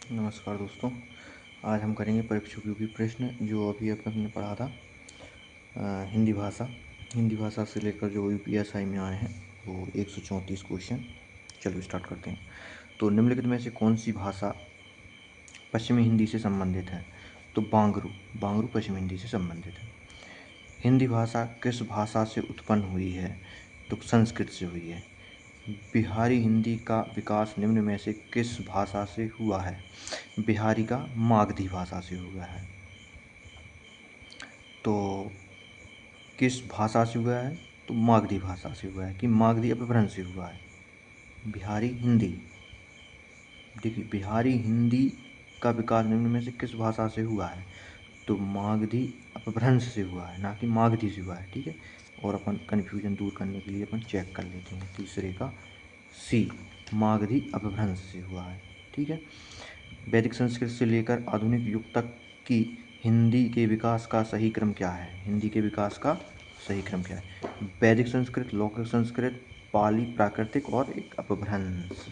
नमस्कार दोस्तों, आज हम करेंगे परीक्षा उपयोगी प्रश्न जो अभी हमने पढ़ा था। हिंदी भाषा से लेकर जो यूपीएसआई में आए हैं वो 134 क्वेश्चन। चलो स्टार्ट करते हैं। तो निम्नलिखित में से कौन सी भाषा पश्चिमी हिंदी से संबंधित है? तो बांगरू बांगरू पश्चिमी हिंदी से संबंधित है। हिंदी भाषा किस भाषा से उत्पन्न हुई है? तो संस्कृत से हुई है। बिहारी हिंदी का विकास निम्न में से किस भाषा से हुआ है? बिहारी का मागधी भाषा से हुआ है। तो किस भाषा से हुआ है? तो मागधी भाषा से हुआ है कि मागधी अपभ्रंश से हुआ है। बिहारी हिंदी, देखिए बिहारी हिंदी का विकास निम्न में से किस भाषा से हुआ है? तो मागधी अपभ्रंश से हुआ है, ना कि मागधी से हुआ है। ठीक है, और अपन कन्फ्यूजन दूर करने के लिए अपन चेक कर लेते हैं। तीसरे का सी, मागधी अपभ्रंश से हुआ है। ठीक है। वैदिक संस्कृत से लेकर आधुनिक युग तक की हिंदी के विकास का सही क्रम क्या है? हिंदी के विकास का सही क्रम क्या है? वैदिक संस्कृत, लौकिक संस्कृत, पाली प्राकृतिक और एक अपभ्रंश।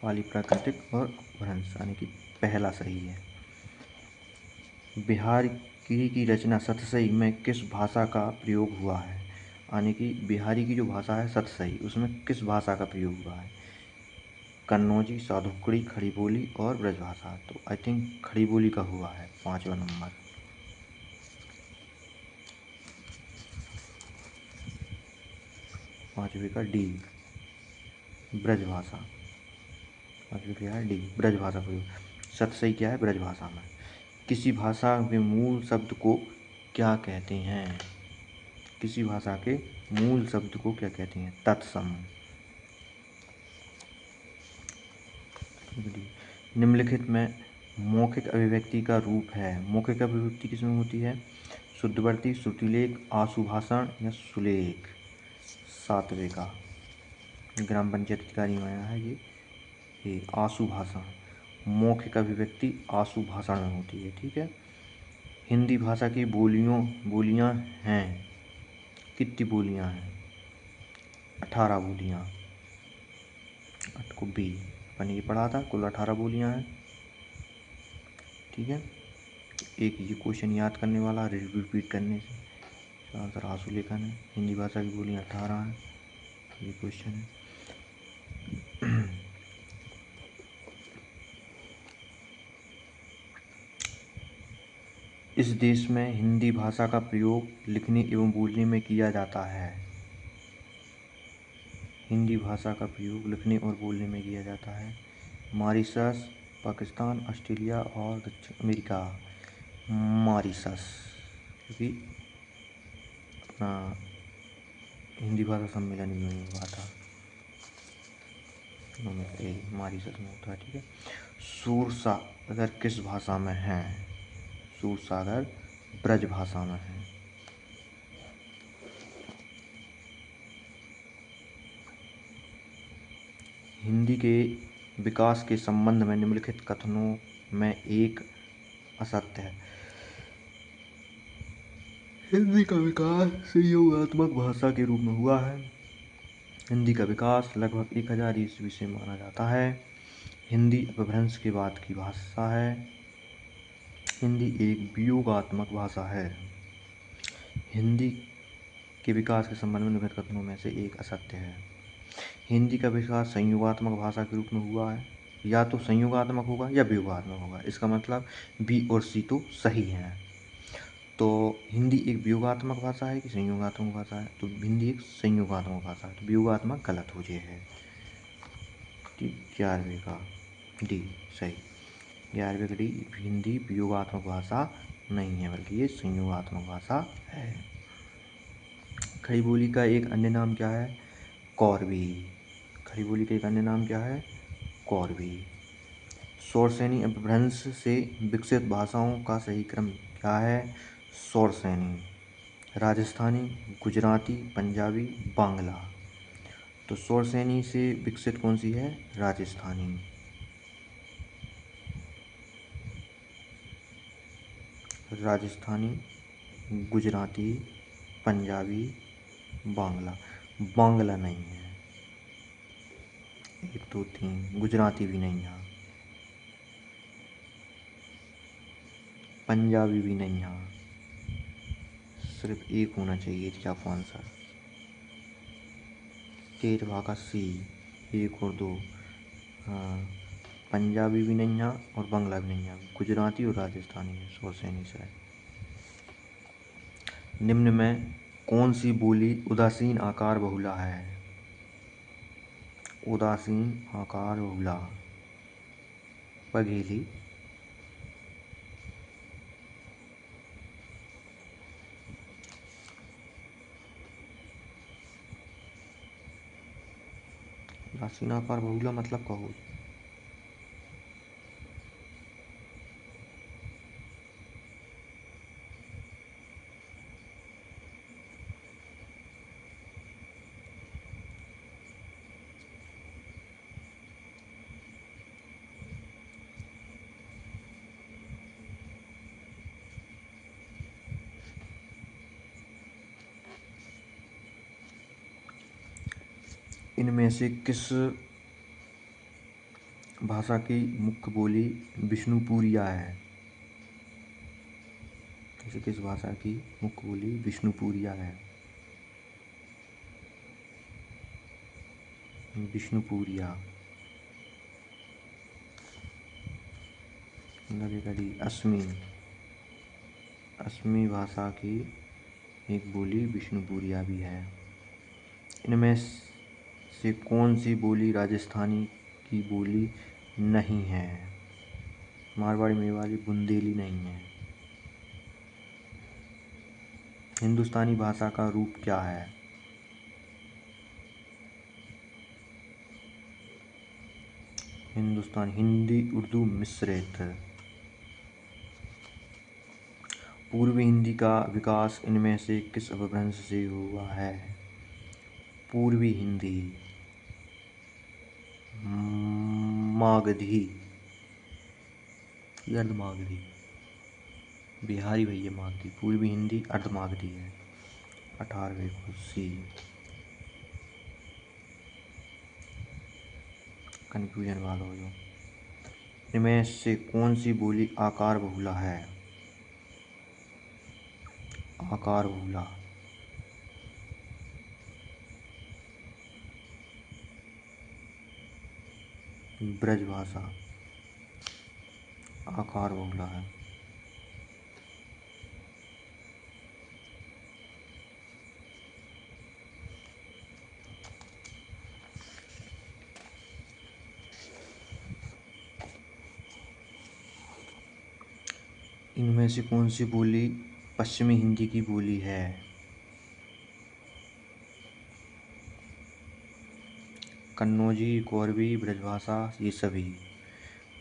पाली प्राकृतिक और अपभ्रंश यानी कि पहला सही है। बिहार की रचना सतसई में किस भाषा का प्रयोग हुआ है? यानी कि बिहारी की जो भाषा है सतसई, उसमें किस भाषा का प्रयोग हुआ है? कन्नौजी, साधुकड़ी, खड़ी बोली और ब्रजभाषा। तो आई थिंक खड़ी बोली का हुआ है 5वां नंबर। पाँचवे का डी, ब्रजभाषा। पाँचवे क्या है? डी, ब्रजभाषा प्रयोग। सतसई क्या है? ब्रजभाषा में। किसी भाषा के मूल शब्द को क्या कहते हैं? किसी भाषा के मूल शब्द को क्या कहते हैं? तत्सम। निम्नलिखित में मौखिक अभिव्यक्ति का रूप है। मौखिक अभिव्यक्ति किसमें होती है? शुद्धवर्ती, श्रुतिलेख, आशुभाषण या सुलेख। 7वें का ग्राम पंचायत अधिकारी में आया है ये आशुभाषण। मौखिक अभिव्यक्ति आशुभाषण में होती है। ठीक है। हिंदी भाषा की बोलियां हैं। कितनी बोलियां हैं? 18 बोलियां। को बी, अपन ये पढ़ा था, कुल 18 बोलियां हैं। ठीक है। एक ये क्वेश्चन याद करने वाला, रिपीट करने से आंसर आशुलेखन है। हिंदी भाषा की बोलियां 18 हैं। ये क्वेश्चन है। इस देश में हिंदी भाषा का प्रयोग लिखने एवं बोलने में किया जाता है। हिंदी भाषा का प्रयोग लिखने और बोलने में किया जाता है। मॉरिशस, पाकिस्तान, ऑस्ट्रेलिया और दक्षिण अमेरिका। मॉरिशस, क्योंकि अपना हिंदी भाषा सम्मेलन में हुआ था, मॉरिशस में होता है। ठीक है। सूरसागर किस भाषा में है? सूरसागर ब्रज भाषा में है। हिंदी के विकास के संबंध में निम्नलिखित कथनों में एक असत्य है। हिंदी का विकास संयोगात्मक भाषा के रूप में हुआ है। हिंदी का विकास लगभग 1000 ईस्वी से माना जाता है। हिंदी अपभ्रंश के बाद की भाषा है। हिंदी एक वियोगात्मक भाषा है। हिंदी के विकास के संबंध में निम्नलिखित कथनों में से एक असत्य है। हिंदी का विकास संयोगात्मक भाषा के रूप में हुआ है। या तो संयोगात्मक होगा या वियोगात्मक होगा। इसका मतलब बी और सी तो सही है। तो हिंदी एक वियोगात्मक भाषा है कि संयोगात्मक भाषा है? तो हिंदी एक संयोगात्मक भाषा है, तो वियोगात्मक गलत हो जाए है। ठीक, 11वें का डी सही। 11वें का डी, हिंदी वियोगात्मक भाषा नहीं है बल्कि ये संयोगात्मक भाषा है। खड़ी बोली का एक अन्य नाम क्या है? कौरवी। खड़ी बोली का एक अन्य नाम क्या है? कौरवी। शौरसेनी अपभ्रंश से विकसित भाषाओं का सही क्रम क्या है? शौरसेनी, राजस्थानी, गुजराती, पंजाबी, बांग्ला। तो शौरसेनी से विकसित कौन सी है? राजस्थानी। राजस्थानी, गुजराती, पंजाबी, बांग्ला। बांग्ला नहीं है। एक 2 3, गुजराती भी नहीं यहाँ, पंजाबी भी नहीं यहाँ, सिर्फ एक होना चाहिए इसका आंसर। 13वां का सी, 1 और 2। हाँ, पंजाबी भी नहीं यहाँ और बांग्ला भी नहीं यहाँ, गुजराती और राजस्थानी है 100 से नीचे। निम्न में कौन सी बोली उदासीन आकार बहुला है? उदासीन आकार बहुला, बघेली, उदासीन आकार बहुला मतलब कहो। इनमें से किस भाषा की मुख्य बोली विष्णुपुरिया है? जैसे किस भाषा की मुख्य बोली विष्णुपुरिया है? विष्णुपुरिया, लगेगा असमी, असमी भाषा की एक बोली विष्णुपुरिया भी है। इनमें से कौन सी बोली राजस्थानी की बोली नहीं है? मारवाड़ी, मेवाड़ी, बुंदेली नहीं है। हिंदुस्तानी भाषा का रूप क्या है? हिंदुस्तानी, हिंदी उर्दू मिश्रित। पूर्वी हिंदी का विकास इनमें से किस अपभ्रंश से हुआ है? पूर्वी हिंदी, मागधी, अर्धमागधी, बिहारी भैया मागधी, पूर्वी हिंदी अर्धमागधी है। 18वें को सी, कन्फ्यूजन वाला हो जो। इनमें से कौन सी बोली आकार बहुला है? आकार बहुला, ब्रज भाषा आकार बहुला है। इनमें से कौन सी बोली पश्चिमी हिंदी की बोली है? कन्नौजी, कोरवी, ब्रजभाषा, ये सभी।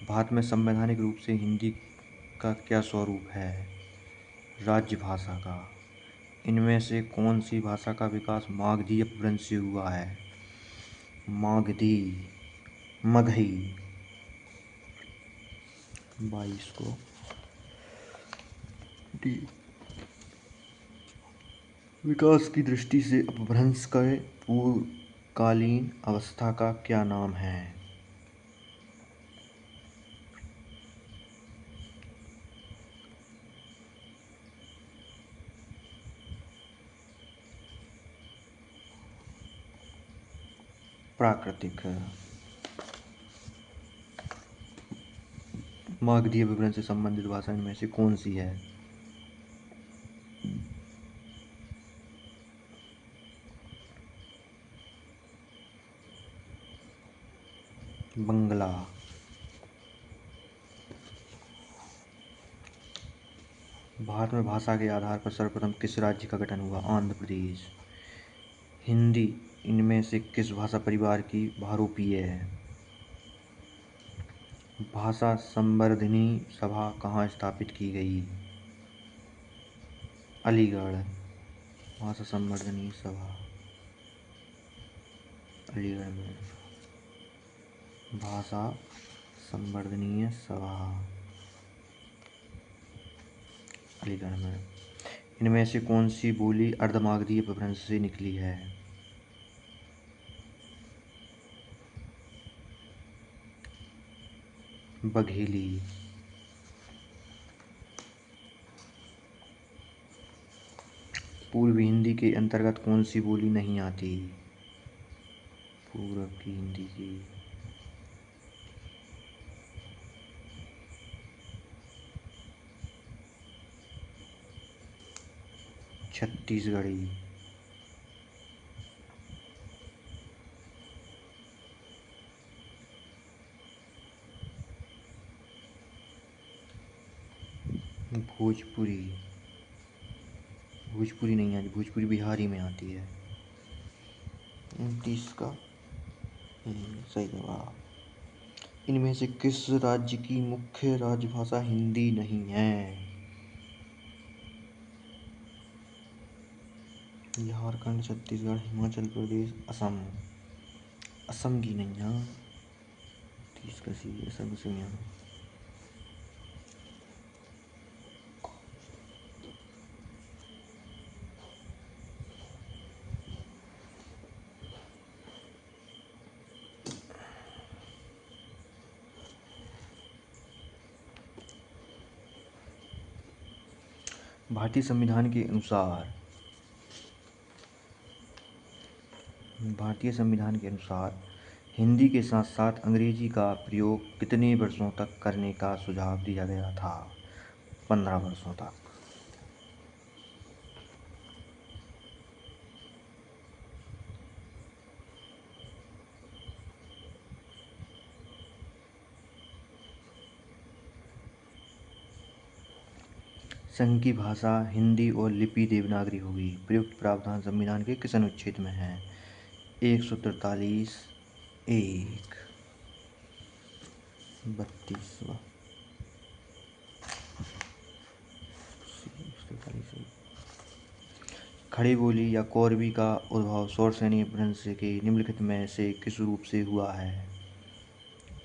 भारत में संवैधानिक रूप से हिंदी का क्या स्वरूप है? राज्य भाषा का। इनमें से कौन सी भाषा का विकास मागधी अपभ्रंश से हुआ है? मागधी, मगही। 22 को डी। विकास की दृष्टि से अपभ्रंश के पूर्वकालीन अवस्था का क्या नाम है? प्राकृतिक। मागधी अपभ्रंश से संबंधित भाषा इनमें से कौन सी है? बंगला। भारत में भाषा के आधार पर सर्वप्रथम किस राज्य का गठन हुआ? आंध्र प्रदेश। हिंदी इनमें से किस भाषा परिवार की बहुरूपीय है? भाषा संवर्धनी सभा कहाँ स्थापित की गई? अलीगढ़। भाषा संवर्धनी सभा अलीगढ़ में। भाषा संवर्धनीय सभा अलीगढ़ में। इनमें से कौन सी बोली अर्धमागधी अपभ्रंश से निकली है? बघेली। पूर्वी हिंदी के अंतर्गत कौन सी बोली नहीं आती? पूर्व की हिंदी की छत्तीसगढ़ी। भोजपुरी। भोजपुरी नहीं आती, भोजपुरी बिहारी में आती है। 29 का सही जवाब। इनमें से किस राज्य की मुख्य राजभाषा हिंदी नहीं है? झारखंड, छत्तीसगढ़, हिमाचल प्रदेश, असम। असम की नहीं है। 30 का सी असम से यहाँ। भारतीय संविधान के अनुसार हिंदी के साथ साथ अंग्रेजी का प्रयोग कितने वर्षों तक करने का सुझाव दिया गया था? 15 वर्षों तक। संघ की भाषा हिंदी और लिपि देवनागरी होगी। प्रयुक्त प्रावधान संविधान के किस अनुच्छेद में है? 143 1 32वां। खड़ी बोली या कौरवी का उद्भव सौरसेनी अपभ्रंश के निम्नलिखित में से किस रूप से हुआ है?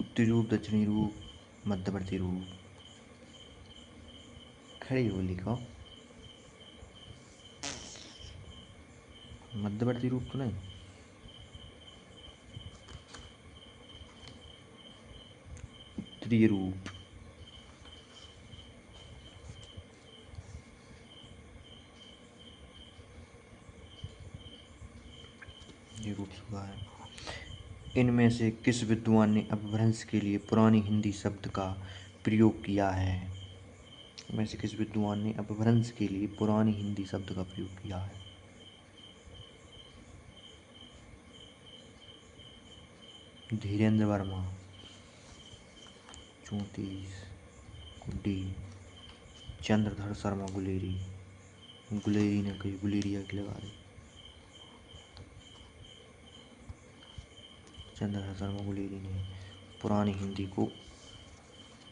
उत्तरी रूप, दक्षिणी रूप, मध्यवर्ती रूप। खड़ी बोली का मध्यवर्ती रूप तो नहीं। उत्तरी रूप। ये रूप हुआ है। इनमें से किस विद्वान ने अपभ्रंश के लिए पुरानी हिंदी शब्द का प्रयोग किया है? इनमें से किस विद्वान ने अपभ्रंश के लिए पुरानी हिंदी शब्द का प्रयोग किया है? धीरेन्द्र वर्मा। 34 डी। चंद्रधर शर्मा गुलेरी। गुलेरी ने कही, गुलेरिया की लगा रही। चंद्रधर शर्मा गुलेरी ने पुरानी हिंदी को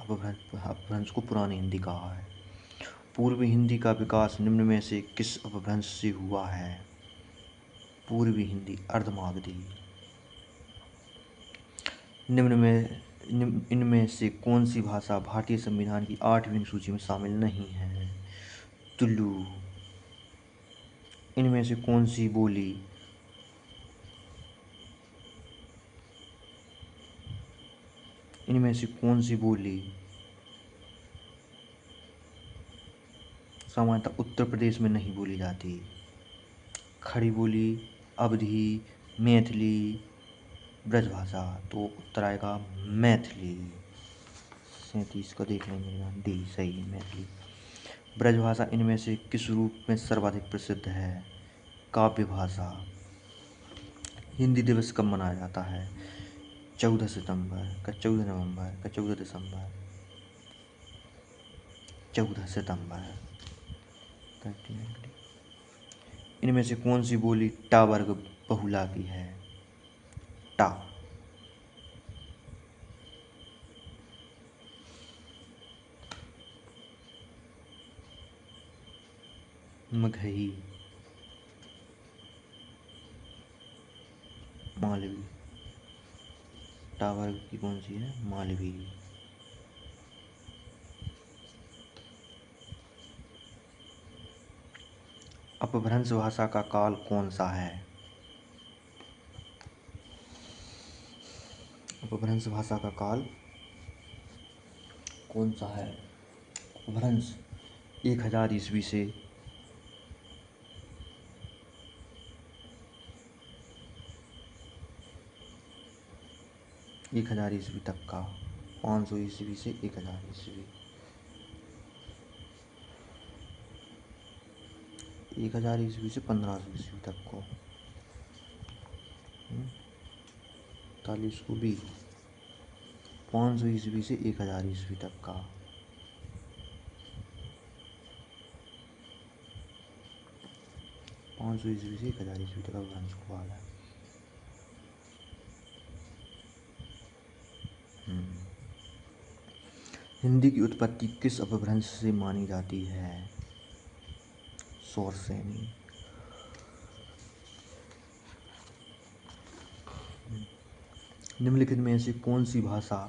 अपभ्रंश को पुरानी हिंदी कहा है। पूर्वी हिंदी का विकास निम्न में से किस अपभ्रंश से हुआ है? पूर्वी हिंदी अर्धमागधी। इनमें से कौन सी भाषा भारतीय संविधान की 8वीं सूची में शामिल नहीं है? तुलु। इनमें से कौन सी बोली सामान्यतः उत्तर प्रदेश में नहीं बोली जाती? खड़ी बोली, अवधी, मैथिली, ब्रजभाषा। तो उत्तर आएगा मैथिली। 37 को देख लेंगे, डी सही, मैथिली। ब्रजभाषा इनमें से किस रूप में सर्वाधिक प्रसिद्ध है? काव्य भाषा। हिंदी दिवस कब मनाया जाता है? 14 सितंबर का, 14 नवंबर का, 14 दिसंबर। 14 सितंबर। इनमें से कौन सी बोली टा वर्ग बहुला की है? टा। मगही। मालवी। टा वर्ग की कौन सी है? मालवी। अपभ्रंश भाषा का काल कौन सा है? अपभ्रंश भाषा का काल कौन सा है? अपभ्रंश 1000 ईस्वी से 1000 ईस्वी तक का, 500 ईस्वी से 1000 ईस्वी, 1000 ईस्वी से 1500 ईस्वी तक को, 40 को भी, 500 ईस्वी से 1000 ईस्वी तक का, 500 ईस्वी से 1000 ईस्वी तक अपभ्रंश काल है। हिंदी की उत्पत्ति किस अपभ्रंश से मानी जाती है? शौरसेनी। निम्नलिखित में से कौन सी भाषा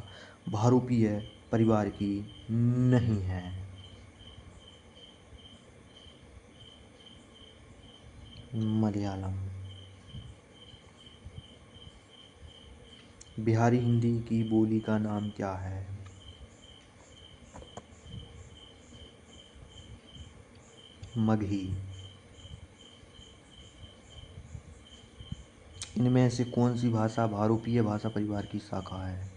बहुरूपीय परिवार की नहीं है? मलयालम। बिहारी हिंदी की बोली का नाम क्या है? मगही। इनमें से कौन सी भाषा बहुरूपीय भाषा परिवार की शाखा है?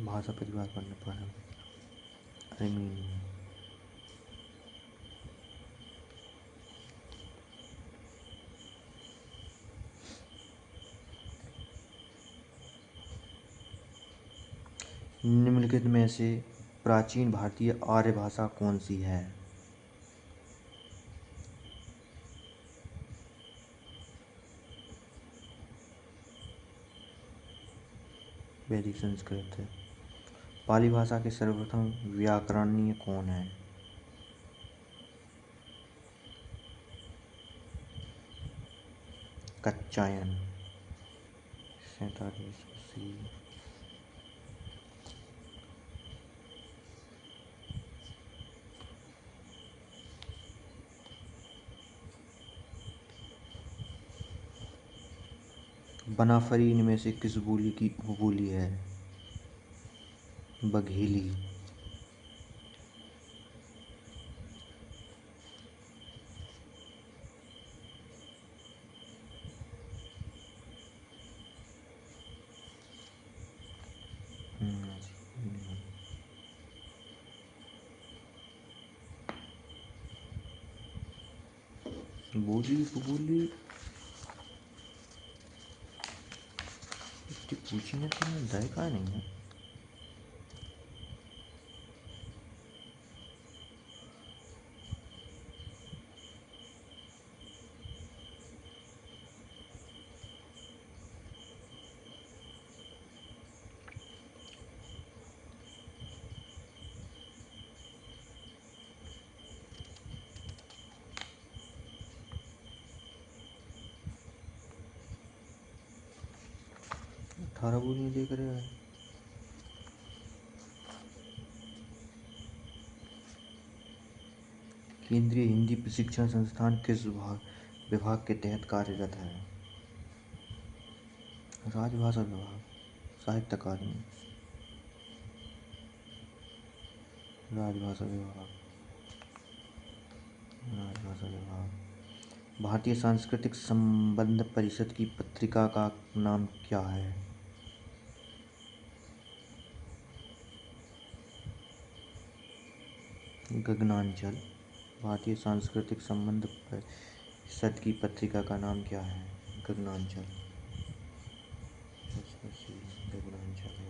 भाषा परिवार पढ़ने पर अरमीन। निम्नलिखित में से प्राचीन भारतीय आर्य भाषा कौन सी है? वैदिक संस्कृत है। पाली भाषा के सर्वप्रथम व्याकरणीय कौन है? कच्चायन। 47 बनाफरी इनमें से किस बोली की उपबोली है? बघेली। बोली उपबोली पूछी नहीं तो जायका नहीं है। अठारह बोलियां देख रहे हैं। केंद्रीय हिंदी प्रशिक्षण संस्थान किस विभाग के तहत कार्यरत है? राजभाषा विभाग। साहित्य अकादमी। राजभाषा विभाग। राजभाषा विभाग। भारतीय सांस्कृतिक संबंध परिषद की पत्रिका का नाम क्या है? गगनांचल। भारतीय सांस्कृतिक संबंध परिषद की पत्रिका का नाम क्या है? गगनांचल। गगनांचल है।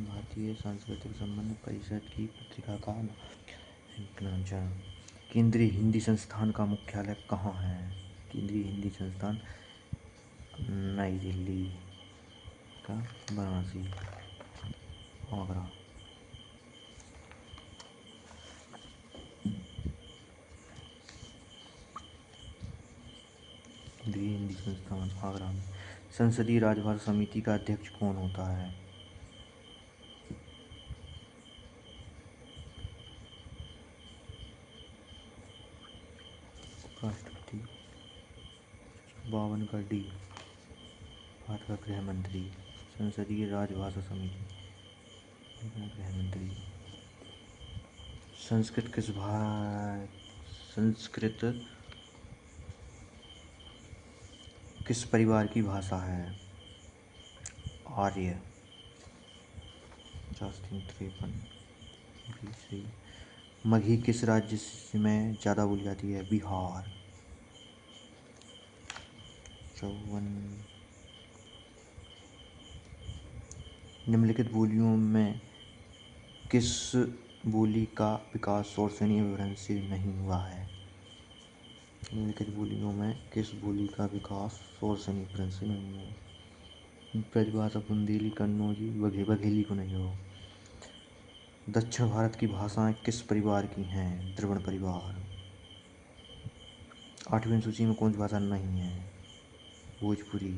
भारतीय सांस्कृतिक संबंध परिषद की पत्रिका का नाम गगनांचल। केंद्रीय हिंदी संस्थान का मुख्यालय कहाँ है? केंद्रीय हिंदी संस्थान नई दिल्ली का, वाराणसी, आगरा। केंद्रीय हिंदी संस्थान आगरा में। संसदीय राजभाषा समिति का अध्यक्ष कौन होता है? राष्ट्रपति। 52 का डी, भारत का गृह मंत्री। संसदीय राजभाषा समिति, गृह मंत्री। संस्कृत किस परिवार की भाषा है? आर्य। 53 सही। मगही किस राज्य में ज़्यादा बोली जाती है? बिहार। 54। निम्नलिखित बोलियों में किस बोली का विकास शौरसेनी अभिभ्रंश से नहीं हुआ है? निम्नलिखित बोलियों में किस बोली का विकास शौरसेनी अभिभ्रंश से नहीं हुआ? ब्रजभाषा, बुंदेली, कन्नौजी, बघेली को नहीं हो। दक्षिण भारत की भाषाएं किस परिवार की हैं? द्रविड़ परिवार। 8वीं सूची में कौन सी भाषा नहीं है? भोजपुरी।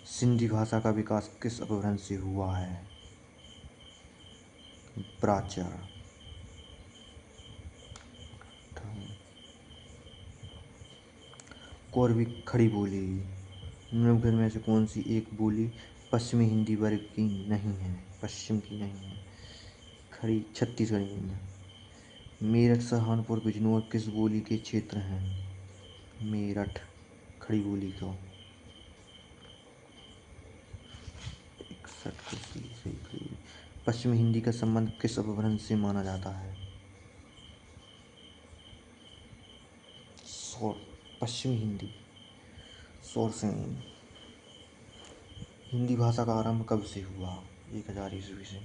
सिंधी भाषा का विकास किस अपभ्रंश से हुआ है? प्राच्य। कोरवी खड़ी बोली। निम्नलिखित में से कौन सी एक बोली पश्चिमी हिंदी वर्ग की नहीं है? पश्चिम की नहीं है। खड़ी छत्तीसगढ़ी नहीं है। मेरठ, सहारनपुर, बिजनौर किस बोली के क्षेत्र हैं? मेरठ खड़ी बोली को। 61 को सही। पश्चिमी हिंदी का संबंध किस अपभ्रंश से माना जाता है? पश्चिमी हिंदी, शौरसेनी। हिंदी भाषा का आरंभ कब से हुआ? 1000 ईस्वी से।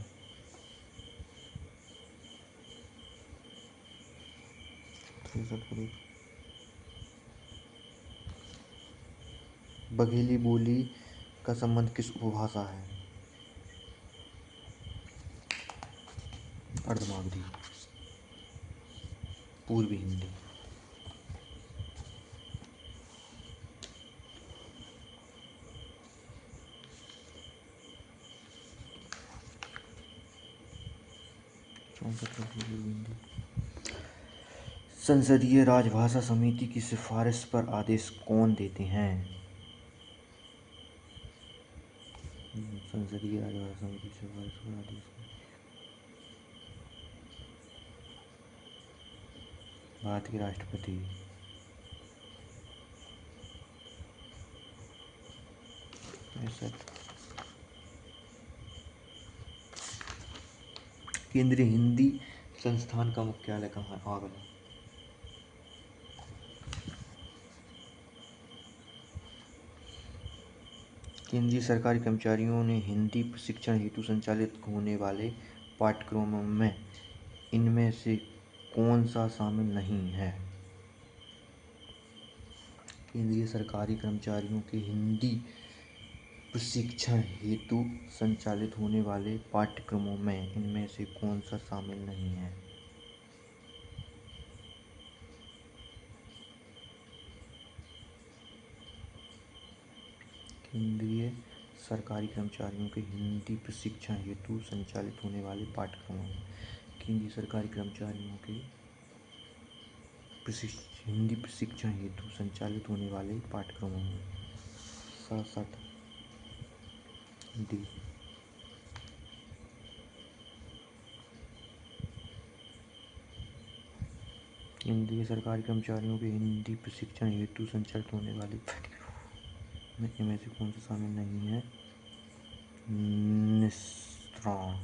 63। बघेली बोली का संबंध किस उपभाषा है? अर्धमागधी, पूर्वी हिंदी। संसदीय राजभाषा समिति की सिफारिश पर आदेश कौन देते हैं? संसदीय राजभाषा समिति की सिफारिश पर आदेश भारत के राष्ट्रपति। केंद्रीय हिंदी संस्थान का मुख्यालय कहाँ है? आगरा। केंद्रीय सरकारी कर्मचारियों ने हिंदी प्रशिक्षण हेतु संचालित होने वाले पाठ्यक्रमों में इनमें से कौन सा शामिल नहीं है? केंद्रीय सरकारी कर्मचारियों के हिंदी प्रशिक्षण हेतु संचालित होने वाले पाठ्यक्रमों में इनमें से कौन सा शामिल नहीं है? केंद्रीय सरकारी कर्मचारियों के हिंदी प्रशिक्षण हेतु संचालित होने वाले पाठ्यक्रमों में केंद्रीय सरकारी कर्मचारियों के हिंदी प्रशिक्षण हेतु संचालित होने वाले पाठ्यक्रमों में 67 डी। केंद्रीय सरकारी कर्मचारियों के हिंदी प्रशिक्षण हेतु संचालित होने वाले पाठ्यक्रमों में इनमें से कौन सा शामिल नहीं है? निस्तारण।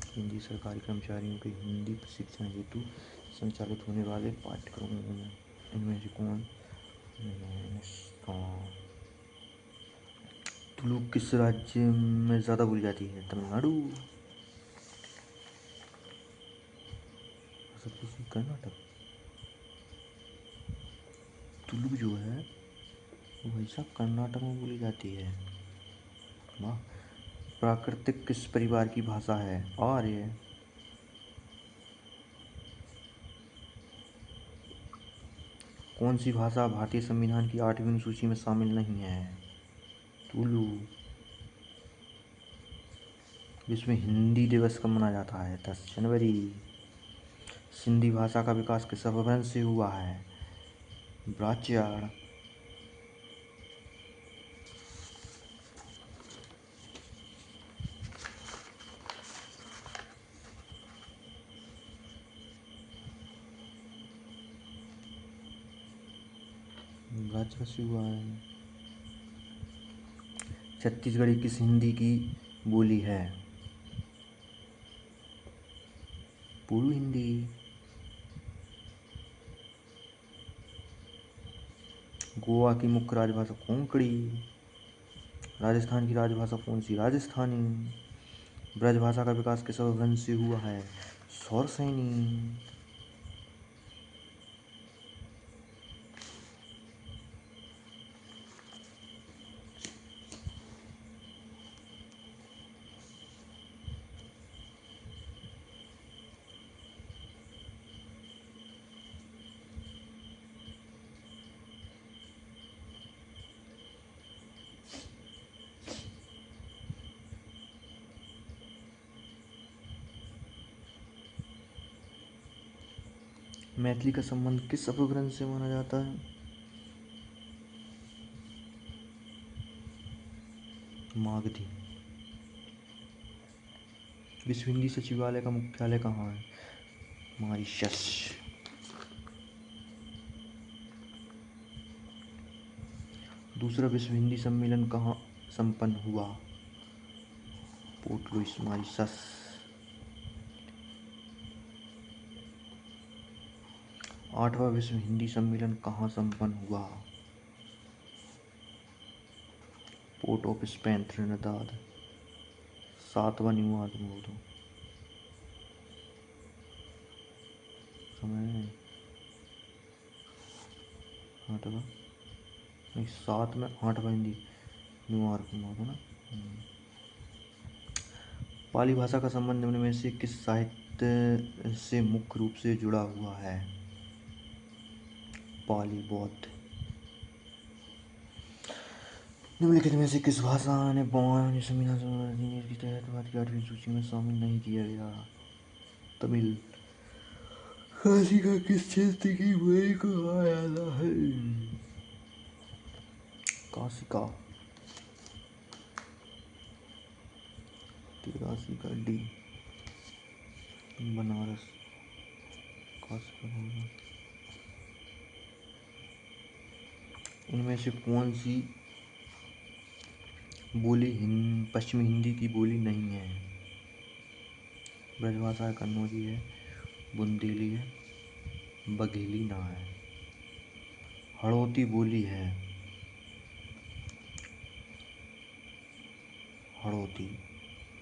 केंद्रीय सरकारी कर्मचारियों के हिंदी प्रशिक्षण हेतु संचालित होने वाले पाठ्यक्रमों में इनमें से कौन निस्तारण। तुलु किस राज्य में ज़्यादा बोली जाती है? तमिलनाडु। कर्नाटक। तुलु जो है वो ऐसा कर्नाटक में बोली जाती है। वाह। प्राकृतिक किस परिवार की भाषा है? आर्य। कौन सी भाषा भारतीय संविधान की 8वीं सूची में शामिल नहीं है? तुलु। विश्व हिंदी दिवस कब मनाया जाता है? 10 जनवरी। सिंधी भाषा का विकास किस अपभ्रंश से हुआ है? ब्राह्मण। ब्राह्मण से हुआ है। छत्तीसगढ़ी किस हिंदी की बोली है? पूर्व हिंदी। गोवा की मुख्य राजभाषा कोंकणी। राजस्थान की राजभाषा कौन सी? राजस्थानी। ब्रजभाषा का विकास किस अपभ्रंश से हुआ है? सौरसेनी। मैथिली का संबंध किस अपभ्रंश से माना जाता है? मागधी। विश्व हिंदी सचिवालय का मुख्यालय कहाँ है? मॉरिशस। दूसरा विश्व हिंदी सम्मेलन कहाँ संपन्न हुआ? Port Louis, Mauritius. आठवां विश्व हिंदी सम्मेलन कहाँ संपन्न हुआ? Port of Spain, Trinidad. सातवां न्यूयॉर्क में बोल समय। आठवां नहीं, सात में आठवां हिंदी न्यूयॉर्क में होगा ना। पाली भाषा का संबंध निम्न में से किस साहित्य से मुख्य रूप से जुड़ा हुआ है? पाली, बौद्ध। निम्नलिखित में से किस भाषा ने पौराणिक संविधान अधिनियम के तहत भारत की 8वीं सूची में शामिल नहीं किया गया? तमिल। काशी का किस क्षेत्र की बोली को कहा जाता है? काशी का। तिरासी का डी। बनारस। काशी का होगा। इनमें से कौन सी बोली पश्चिमी हिंदी की बोली नहीं है? ब्रजभाषा है, कन्नौजी है, बुंदेली है, बघेली ना है। हड़ौती बोली है। हड़ौती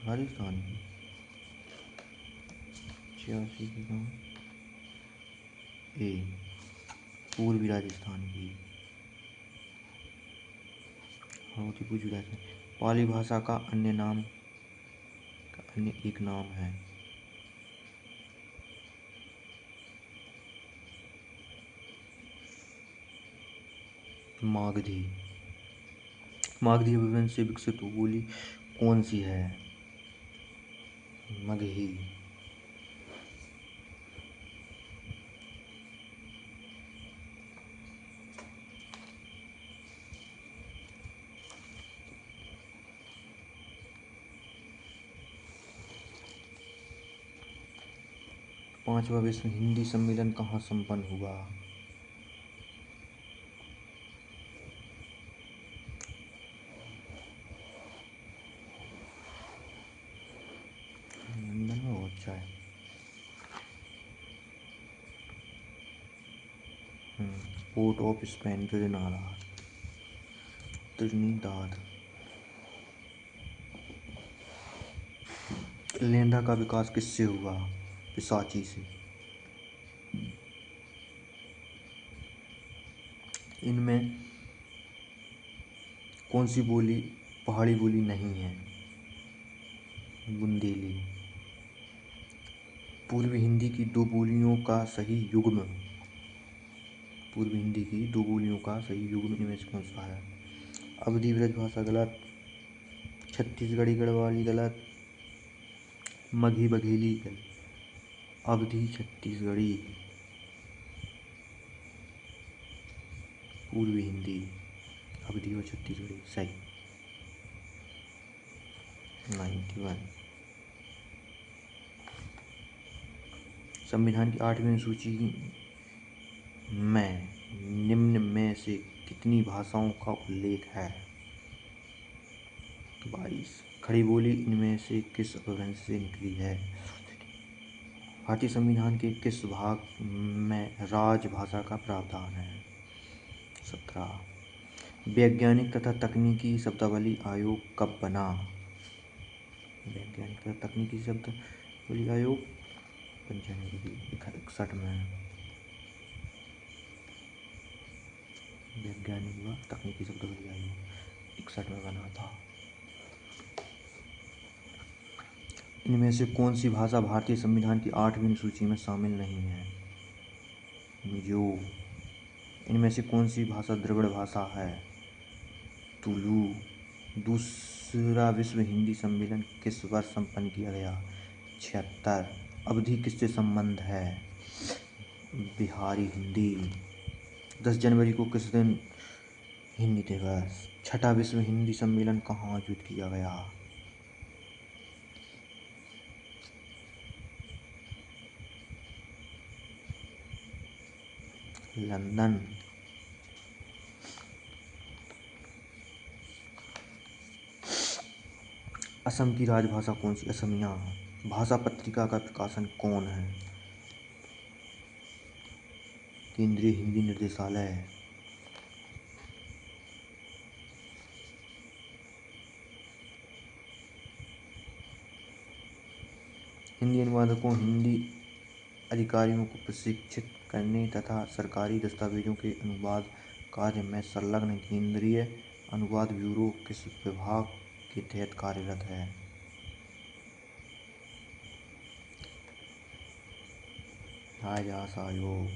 राजस्थान की। 86 की कहाँ? ए पूर्वी राजस्थान की। हड़ौती पूर्वी राजस्थान। पाली भाषा का अन्य एक नाम है। मागधी। मागधी अपभ्रंश से विकसित बोली कौन सी है? मगही। पांचवा विश्व हिंदी सम्मेलन कहाँ संपन्न हुआ? लंदन में। बहुत अच्छा है। Port of Spain, Grenada, Trinidad. लेंदा का विकास किससे हुआ? पिशाची से। इनमें कौन सी बोली पहाड़ी बोली नहीं है? बुंदेली। पूर्वी हिंदी की दो बोलियों का सही युग्म। पूर्वी हिंदी की दो बोलियों का सही युग्म इनमें से कौन सा है? अवधी ब्रजभाषा गलत। छत्तीसगढ़ी गढ़वाली गलत। मगही बघेली गलत। अवधी छत्तीसगढ़ी, पूर्वी हिंदी, अवधी और छत्तीसगढ़ी। सही। 91। संविधान की 8वीं अनुसूची में निम्न में से कितनी भाषाओं का उल्लेख है? 22। खड़ी बोली इनमें से किस अपभ्रंश से निकली है? भारतीय संविधान के किस भाग में राजभाषा का प्रावधान है? 17। वैज्ञानिक तथा तकनीकी शब्दावली आयोग कब बना? वैज्ञानिक तथा तकनीकी शब्दावली आयोग 61 में। वैज्ञानिक व तकनीकी शब्दावली आयोग 61 में बना था। इनमें से कौन सी भाषा भारतीय संविधान की 8वीं अनुसूची में शामिल नहीं है? मिजो। इनमें से कौन सी भाषा द्रविड़ भाषा है? तुलु। दूसरा विश्व हिंदी सम्मेलन किस वर्ष संपन्न किया गया? 76। अवधि किससे संबंध है? बिहारी हिंदी। 10 जनवरी को किस दिन हिंदी दिवस? छठा विश्व हिंदी सम्मेलन कहाँ आयोजित किया गया? लंदन। असम की राजभाषा कौन सी? असमिया। भाषा पत्रिका का प्रकाशन कौन है? केंद्रीय हिंदी निर्देशालय। हिंदी अनुवादकों, हिंदी अधिकारियों को प्रशिक्षित करने तथा सरकारी दस्तावेजों के अनुवाद कार्य में संलग्न केंद्रीय अनुवाद ब्यूरो किस विभाग के तहत कार्यरत है? राजभाषा आयोग।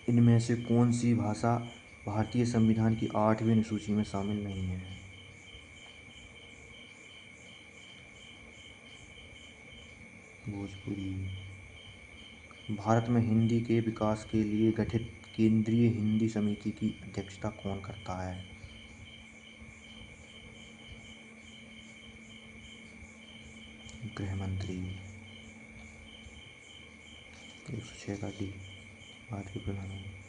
इनमें से कौन सी भाषा भारतीय संविधान की 8वीं अनुसूची में शामिल नहीं है? भोजपुरी। भारत में हिंदी के विकास के लिए गठित केंद्रीय हिंदी समिति की अध्यक्षता कौन करता है? गृह मंत्री। 106 का डी। भारत के प्रधानमंत्री।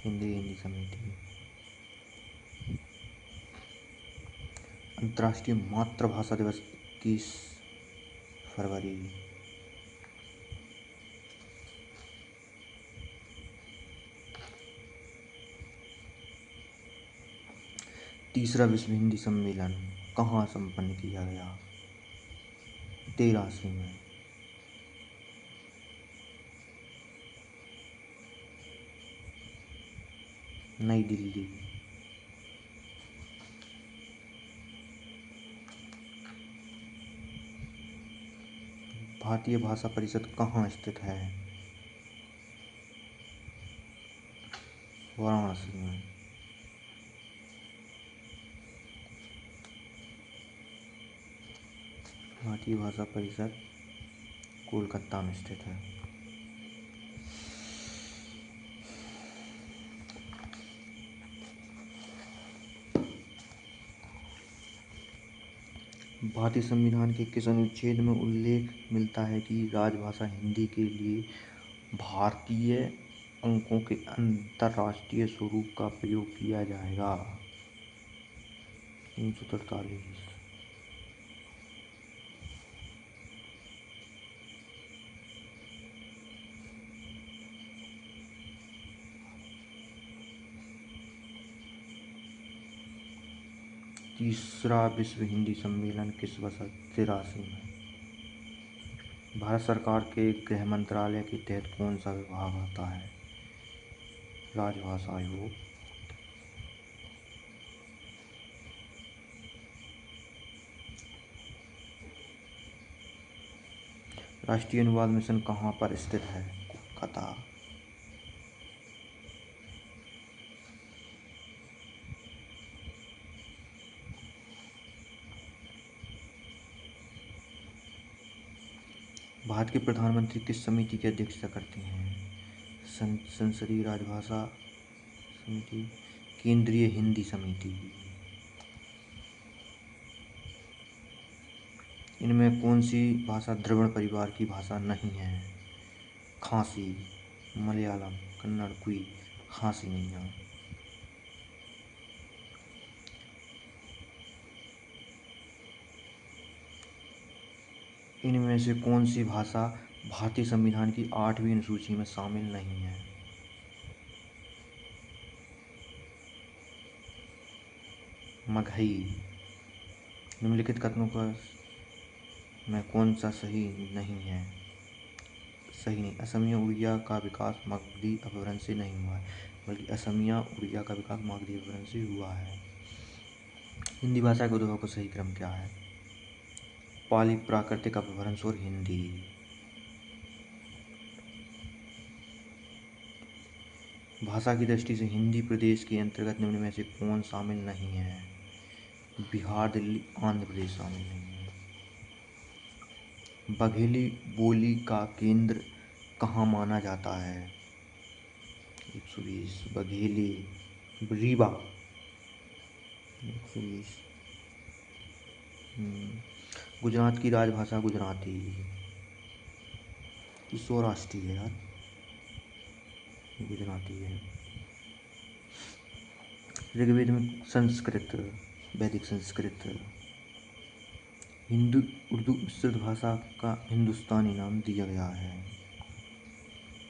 केंद्रीय हिंदी समिति। अंतर्राष्ट्रीय मातृभाषा दिवस 21 फरवरी। तीसरा विश्व हिंदी सम्मेलन कहाँ संपन्न किया गया? 83 में। नई दिल्ली। भारतीय भाषा परिषद कहाँ स्थित है? वाराणसी में। भारतीय भाषा परिषद कोलकाता में स्थित है। भारतीय संविधान के किस अनुच्छेद में उल्लेख मिलता है कि राजभाषा हिंदी के लिए भारतीय अंकों के अंतर्राष्ट्रीय स्वरूप का प्रयोग किया जाएगा? 343। तीसरा विश्व हिंदी सम्मेलन किस वर्ष? 83 में। भारत सरकार के गृह मंत्रालय के तहत कौन सा विभाग आता है? राजभाषा आयोग। राष्ट्रीय अनुवाद मिशन कहाँ पर स्थित है? कोलकाता। भारत के प्रधानमंत्री किस समिति की अध्यक्षता करते हैं? संसदीय राजभाषा समिति, केंद्रीय हिंदी समिति। इनमें कौन सी भाषा द्रविड़ परिवार की भाषा नहीं है? खासी, मलयालम, कन्नड़, कुई। खासी नहीं है। इनमें से कौन सी भाषा भारतीय संविधान की 8वीं अनुसूची में शामिल नहीं है? मगही। निम्नलिखित कथनों का में कौन सा सही नहीं है? सही नहीं। असमिया उड़िया का विकास मगधी अपभ्रंश से नहीं हुआ है, बल्कि असमिया उड़िया का विकास मगधी अपभ्रंश से हुआ है। हिंदी भाषा के उद्भव का सही क्रम क्या है? पाली, प्राकृतिक अपभ्रंश और हिंदी। भाषा की दृष्टि से हिंदी प्रदेश के अंतर्गत निम्न में से कौन शामिल नहीं है? बिहार, दिल्ली, आंध्र प्रदेश शामिल नहीं है। बघेली बोली का केंद्र कहाँ माना जाता है? 120। बघेली, रीवा। 120। गुजरात की राजभाषा गुजराती। सौराष्ट्री है यार, गुजराती है। ऋग्वेद में संस्कृत, वैदिक संस्कृत। हिंदू उर्दू मिश्रित भाषा का हिंदुस्तानी नाम दिया गया है।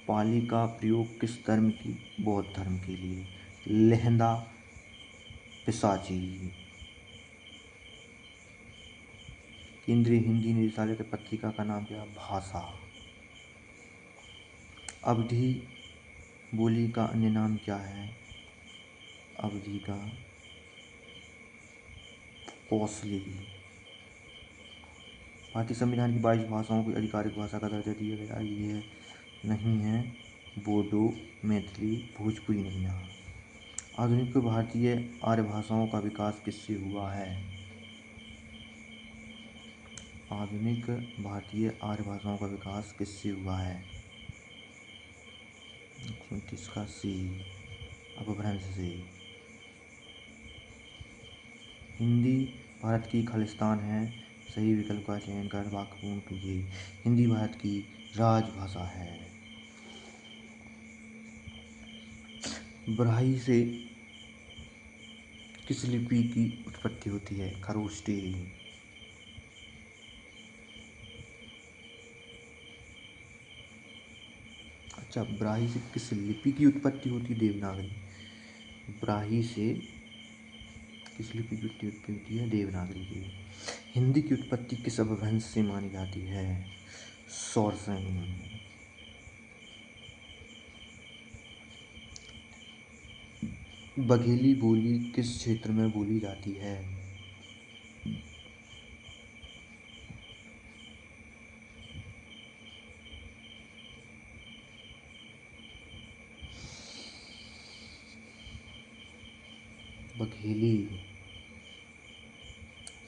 पाली का प्रयोग किस धर्म की? बौद्ध धर्म के लिए। लहंदा, पिशाची। केंद्रीय हिंदी निदेशालय की पत्रिका का नाम क्या? भाषा। अवधी बोली का अन्य नाम क्या है? अवधी का कोसली। भारतीय संविधान की 22 भाषाओं को आधिकारिक भाषा का दर्जा दिया गया, ये नहीं है। बोडो, मैथिली, भोजपुरी नहीं है। आधुनिक भारतीय आर्य भाषाओं का विकास किससे हुआ है? आधुनिक भारतीय आर्य भाषाओं का विकास किससे हुआ है? 29 का सी, अपभ्रंश से। हिंदी भारत की खालिस्तान है, सही विकल्प का चयन कर वाक्य पूर्ण कीजिए। हिंदी भारत की राजभाषा है। ब्राह्मी से किस लिपि की उत्पत्ति होती है? खरोष्टी। अच्छा, ब्राह्मी से किस लिपि की उत्पत्ति होती है? देवनागरी। ब्राह्मी से किस लिपि की उत्पत्ति होती है? देवनागरी की। हिंदी की उत्पत्ति किस अपभ्रंश से मानी जाती है? सौरसेन। बघेली बोली किस क्षेत्र में बोली जाती है? बघेली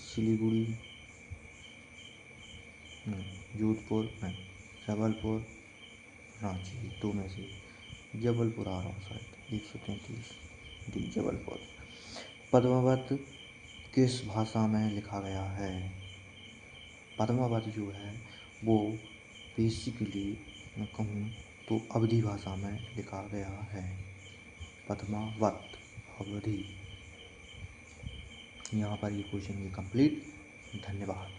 सिलीगुड़ी, जोधपुर, जबलपुर, रांची। दो में से जबलपुर आ रहा हूँ शायद। 133 डी, जबलपुर। पद्मावत किस भाषा में लिखा गया है? पद्मावत जो है वो बेसिकली मैं कहूँ तो अवधी भाषा में लिखा गया है। पद्मावत, अवधी। यहाँ पर ये क्वेश्चन ये कंप्लीट। धन्यवाद।